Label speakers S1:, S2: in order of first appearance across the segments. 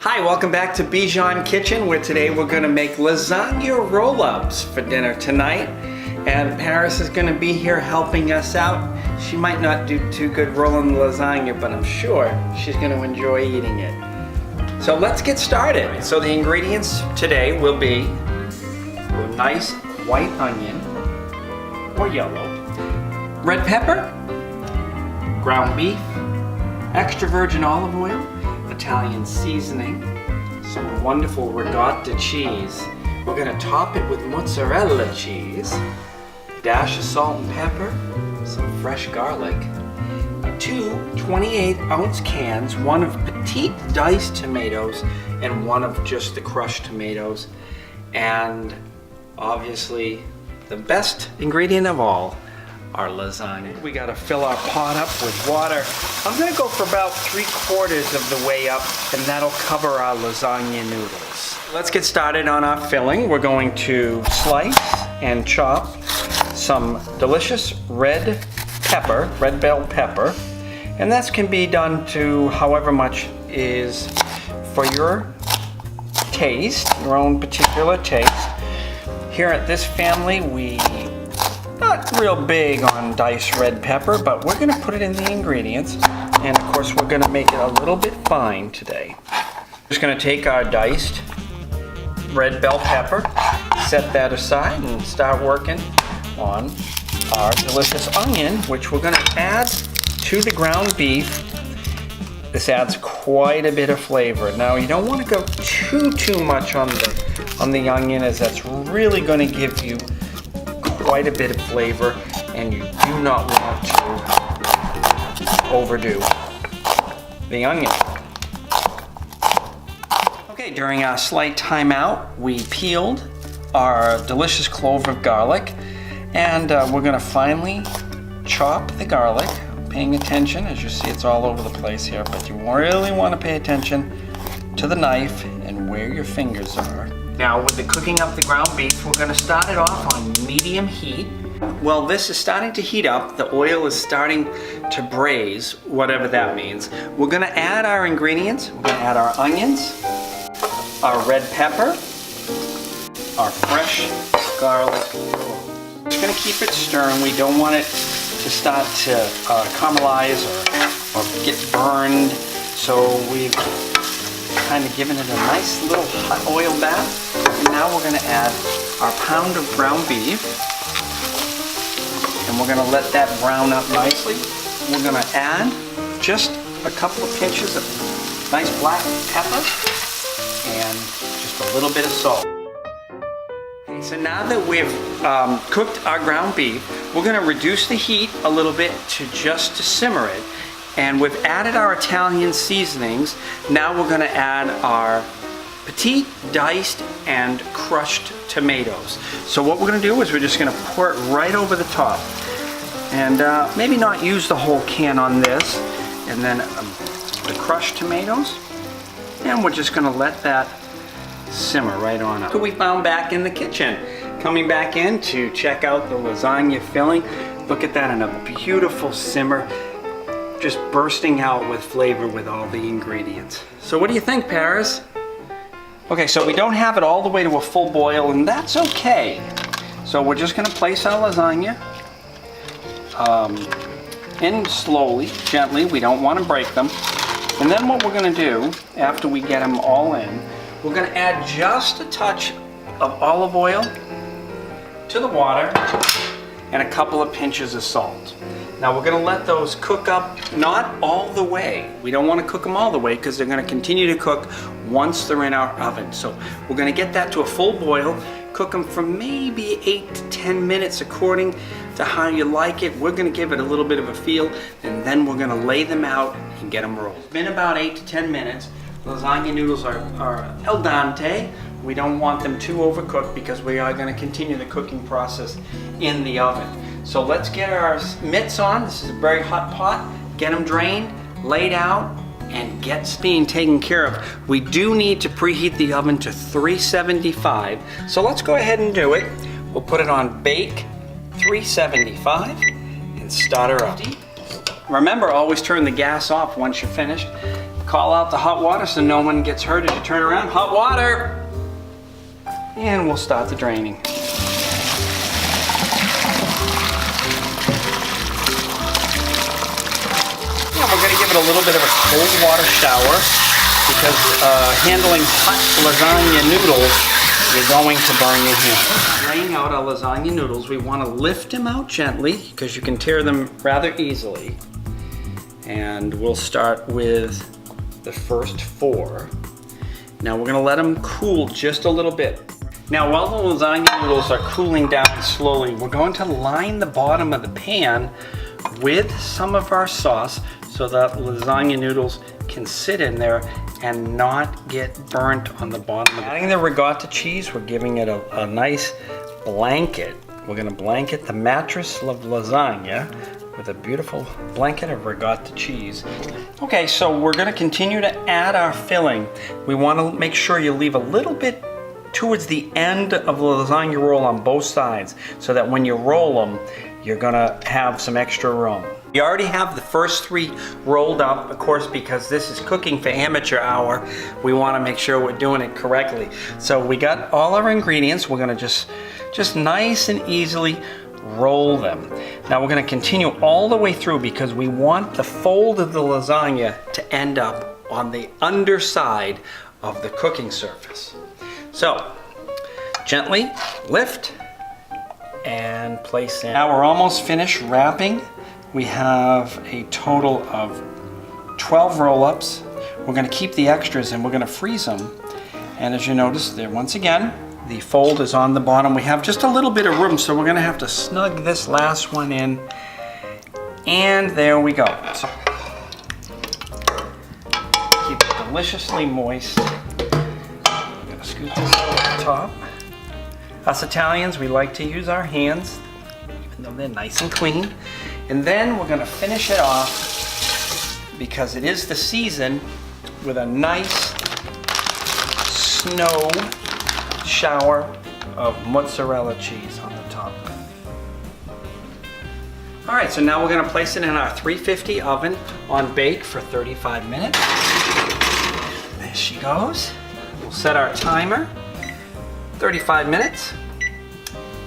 S1: Hi, welcome back to Bijan Kitchen, where today we're going to make lasagna roll-ups for dinner tonight. And Paris is going to be here helping us out. She might not do too good rolling the lasagna, but I'm sure she's going to enjoy eating it. So let's get started. So the ingredients today will be a nice white onion, or yellow, red pepper, ground beef, extra virgin olive oil, Italian seasoning, some wonderful ricotta cheese. We're going to top it with mozzarella cheese, a dash of salt and pepper, some fresh garlic, 2 28-ounce cans, one of petite diced tomatoes and one of just the crushed tomatoes, and obviously the best ingredient of all, our lasagna. We got to fill our pot up with water. I'm going to go for about 3/4 of the way up, and that'll cover our lasagna noodles. Let's get started on our filling. We're going to slice and chop some delicious red bell pepper, and that can be done to however much is for your taste, your own particular taste. Here at this family, we not real big on diced red pepper, but we're going to put it in the ingredients, and of course we're going to make it a little bit fine today. Just going to take our diced red bell pepper, set that aside, and start working on our delicious onion, which we're going to add to the ground beef. This adds quite a bit of flavor. Now you don't want to go too much on the onion, as that's really going to give you quite a bit of flavor, and you do not want to overdo the onion. Okay, during our slight timeout, we peeled our delicious clove of garlic, and we're going to finely chop the garlic. Paying attention, as you see, it's all over the place here, but you really want to pay attention to the knife and where your fingers are. Now, with the cooking up the ground beef, we're going to start it off on medium heat. Well, this is starting to heat up. The oil is starting to braise, whatever that means. We're going to add our ingredients. We're going to add our onions, our red pepper, our fresh garlic. Just going to keep it stirring. We don't want it to start to caramelize or get burned. So we've kind of given it a nice little hot oil bath. And now we're going to add our pound of ground beef, and we're going to let that brown up nicely. We're going to add just a couple of pinches of nice black pepper and just a little bit of salt. Okay, so now that we've cooked our ground beef, we're going to reduce the heat a little bit to just to simmer it. And we've added our Italian seasonings. Now we're going to add our petite diced and crushed tomatoes. So what we're going to do is we're just going to pour it right over the top. And maybe not use the whole can on this. And then the crushed tomatoes. And we're just going to let that simmer right on up. We found back in the kitchen. Coming back in to check out the lasagna filling. Look at that in a beautiful simmer. Just bursting out with flavor with all the ingredients. So what do you think, Paris? Okay, so we don't have it all the way to a full boil, and that's okay. So we're just going to place our lasagna in slowly, gently. We don't want to break them. And then what we're going to do, after we get them all in, we're going to add just a touch of olive oil to the water and a couple of pinches of salt. Now we're going to let those cook up, not all the way. We don't want to cook them all the way because they're going to continue to cook once they're in our oven. So we're going to get that to a full boil, cook them for maybe 8 to 10 minutes according to how you like it. We're going to give it a little bit of a feel, and then we're going to lay them out and get them rolled. It's been about 8 to 10 minutes. Lasagna noodles are al dente. We don't want them too overcooked because we are going to continue the cooking process in the oven. So let's get our mitts on. This is a very hot pot. Get them drained, laid out, and get being taken care of. We do need to preheat the oven to 375. So let's go ahead and do it. We'll put it on bake 375 and start her up. Remember, always turn the gas off once you're finished. Call out the hot water so no one gets hurt as you turn around. Hot water! And we'll start the draining. Yeah, we're gonna give it a little bit of a cold water shower because handling hot lasagna noodles, you're going to burn your hand. Laying out our lasagna noodles, we want to lift them out gently because you can tear them rather easily. And we'll start with the first 4. Now we're going to let them cool just a little bit. Now while the lasagna noodles are cooling down slowly, we're going to line the bottom of the pan with some of our sauce so that lasagna noodles can sit in there and not get burnt on the bottom. Adding the ricotta cheese, we're giving it a nice blanket. We're going to blanket the mattress of lasagna with a beautiful blanket of ricotta cheese. Okay, so we're going to continue to add our filling. We want to make sure you leave a little bit towards the end of the lasagna roll on both sides so that when you roll them, you're going to have some extra room. We already have the first 3 rolled up, of course, because this is cooking for amateur hour. We want to make sure we're doing it correctly. So we got all our ingredients. We're going to just nice and easily roll them. Now we're going to continue all the way through because we want the fold of the lasagna to end up on the underside of the cooking surface. So gently lift and place in. Now we're almost finished wrapping. We have a total of 12 roll-ups. We're going to keep the extras and we're going to freeze them. And as you notice there, once again, the fold is on the bottom. We have just a little bit of room, so we're going to have to snug this last one in. And there we go. So, keep it deliciously moist. I'm going to scoop this over the top. Us Italians, we like to use our hands, even though they're nice and clean. And then we're going to finish it off, because it is the season, with a nice snow shower of mozzarella cheese on the top. All right, so now we're going to place it in our 350 oven on bake for 35 minutes. There she goes. We'll set our timer, 35 minutes,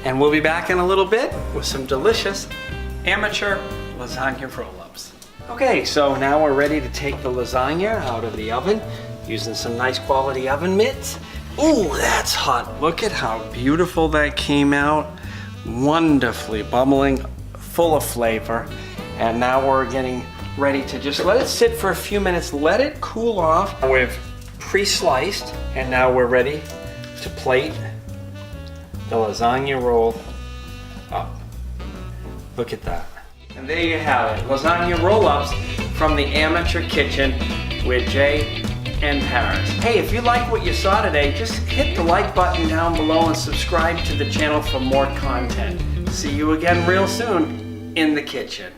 S1: and we'll be back in a little bit with some delicious amateur lasagna roll-ups. Okay, so now we're ready to take the lasagna out of the oven using some nice quality oven mitts. Ooh, that's hot. Look at how beautiful that came out. Wonderfully bubbling, full of flavor. And now we're getting ready to just let it sit for a few minutes, let it cool off. We've pre-sliced, and now we're ready to plate the lasagna roll up. Look at that. And there you have it, lasagna roll-ups from the Amateur Kitchen with Jay and Paris. Hey, if you like what you saw today, just hit the like button down below and subscribe to the channel for more content. See you again real soon in the kitchen.